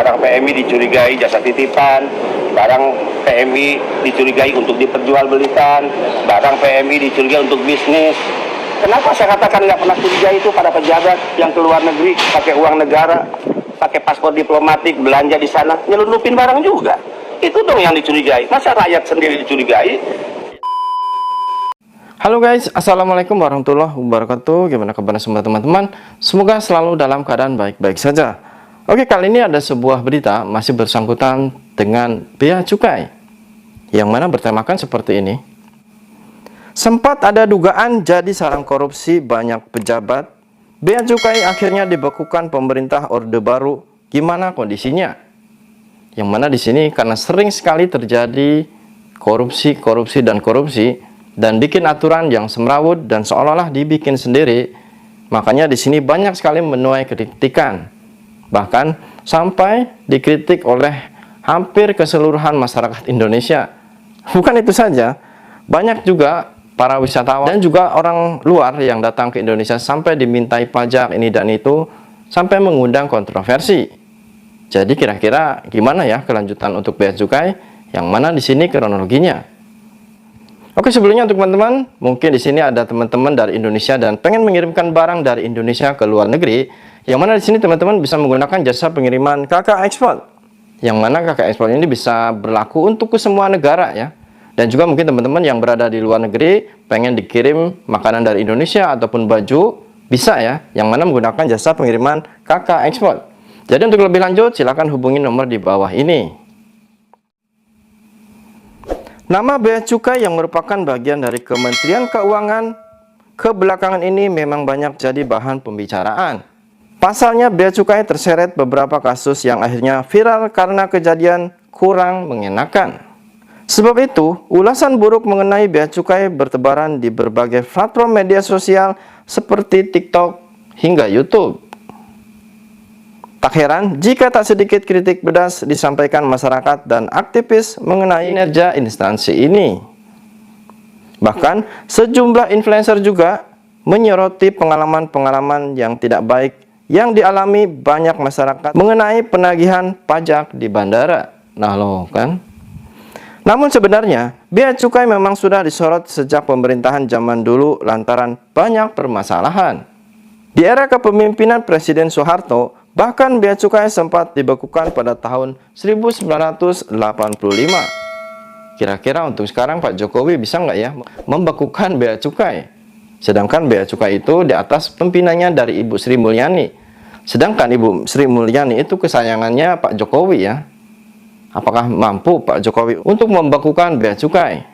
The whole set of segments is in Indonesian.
barang PMI dicurigai jasa titipan, barang PMI dicurigai untuk diperjualbelikan, barang PMI dicurigai untuk bisnis. Kenapa saya katakan nggak pernah curiga itu pada pejabat yang ke luar negeri pakai uang negara, pakai paspor diplomatik, belanja di sana, nyelundupin barang juga. Itu dong yang dicurigai. Masa rakyat sendiri dicurigai? Halo guys, assalamualaikum warahmatullahi wabarakatuh. Gimana kabar semua teman-teman? Semoga selalu dalam keadaan baik-baik saja. Oke, kali ini ada sebuah berita masih bersangkutan dengan bea cukai, yang mana bertemakan seperti ini. Sempat ada dugaan jadi sarang korupsi banyak pejabat. Bea cukai akhirnya dibekukan pemerintah Orde Baru. Gimana kondisinya? Yang mana di sini karena sering sekali terjadi korupsi dan bikin aturan yang semrawut dan seolah-olah dibikin sendiri, makanya di sini banyak sekali menuai kritikan, bahkan sampai dikritik oleh hampir keseluruhan masyarakat Indonesia. Bukan itu saja, banyak juga para wisatawan dan juga orang luar yang datang ke Indonesia sampai dimintai pajak ini dan itu, sampai mengundang kontroversi. Jadi kira-kira gimana ya kelanjutan untuk bea cukai? Yang mana di sini kronologinya? Oke, sebelumnya untuk teman-teman, mungkin di sini ada teman-teman dari Indonesia dan pengen mengirimkan barang dari Indonesia ke luar negeri, yang mana di sini teman-teman bisa menggunakan jasa pengiriman KK Export, yang mana KK Export ini bisa berlaku untuk ke semua negara ya. Dan juga mungkin teman-teman yang berada di luar negeri pengen dikirim makanan dari Indonesia ataupun baju, bisa ya, yang mana menggunakan jasa pengiriman KK Export. Jadi untuk lebih lanjut silakan hubungi nomor di bawah ini. Nama bea cukai yang merupakan bagian dari Kementerian Keuangan kebelakangan ini memang banyak jadi bahan pembicaraan. Pasalnya bea cukai terseret beberapa kasus yang akhirnya viral karena kejadian kurang mengenakan. Sebab itu, ulasan buruk mengenai bea cukai bertebaran di berbagai platform media sosial seperti TikTok hingga YouTube. Tak heran jika tak sedikit kritik pedas disampaikan masyarakat dan aktivis mengenai kinerja instansi ini. Bahkan sejumlah influencer juga menyoroti pengalaman-pengalaman yang tidak baik yang dialami banyak masyarakat mengenai penagihan pajak di bandara. Nah loh kan. Namun sebenarnya bea cukai memang sudah disorot sejak pemerintahan zaman dulu lantaran banyak permasalahan. Di era kepemimpinan Presiden Soeharto, bahkan bea cukai sempat dibekukan pada tahun 1985. Kira-kira untuk sekarang Pak Jokowi bisa nggak ya membekukan bea cukai? Sedangkan bea cukai itu di atas pimpinannya dari Ibu Sri Mulyani. Sedangkan Ibu Sri Mulyani itu kesayangannya Pak Jokowi ya. Apakah mampu Pak Jokowi untuk membekukan bea cukai?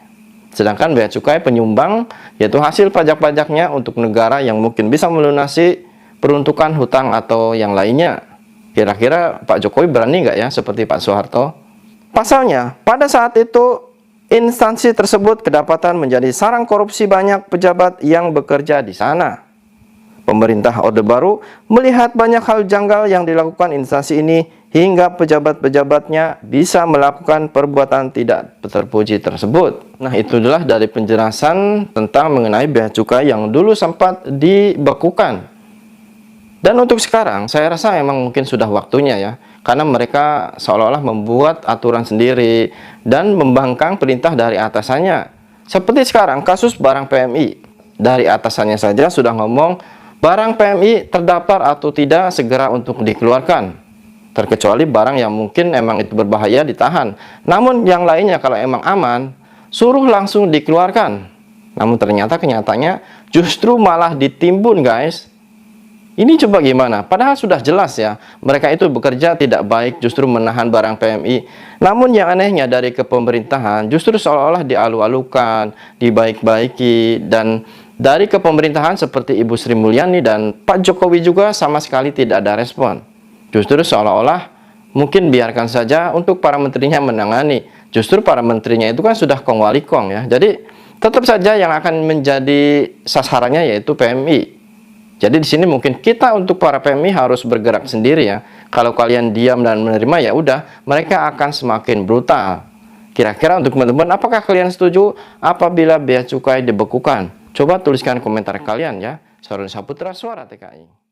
Sedangkan bea cukai penyumbang, yaitu hasil pajak-pajaknya untuk negara yang mungkin bisa melunasi peruntukan hutang atau yang lainnya. Kira-kira Pak Jokowi berani nggak ya seperti Pak Soeharto? Pasalnya, pada saat itu instansi tersebut kedapatan menjadi sarang korupsi banyak pejabat yang bekerja di sana. Pemerintah Orde Baru melihat banyak hal janggal yang dilakukan instansi ini hingga pejabat-pejabatnya bisa melakukan perbuatan tidak terpuji tersebut. Nah, itu adalah dari penjelasan tentang mengenai bea cukai yang dulu sempat dibekukan. Dan untuk sekarang, saya rasa memang mungkin sudah waktunya ya, karena mereka seolah-olah membuat aturan sendiri dan membangkang perintah dari atasannya. Seperti sekarang kasus barang PMI, dari atasannya saja sudah ngomong barang PMI terdaftar atau tidak segera untuk dikeluarkan. Terkecuali barang yang mungkin emang itu berbahaya ditahan. Namun yang lainnya kalau emang aman, suruh langsung dikeluarkan. Namun ternyata kenyataannya justru malah ditimbun guys. Ini coba gimana? Padahal sudah jelas ya, mereka itu bekerja tidak baik justru menahan barang PMI. Namun yang anehnya dari kepemerintahan justru seolah-olah dialu-alukan, dibaik-baiki. Dan dari kepemerintahan seperti Ibu Sri Mulyani dan Pak Jokowi juga sama sekali tidak ada respon. Justru seolah-olah mungkin biarkan saja untuk para menterinya menangani. Justru para menterinya itu kan sudah kong wali kong ya. Jadi tetap saja yang akan menjadi sasarannya yaitu PMI. Jadi di sini mungkin kita untuk para PMI harus bergerak sendiri ya. Kalau kalian diam dan menerima ya udah, mereka akan semakin brutal. Kira-kira untuk teman-teman, apakah kalian setuju apabila bea cukai dibekukan? Coba tuliskan komentar kalian ya. Saudara Saputra, Suara TKI.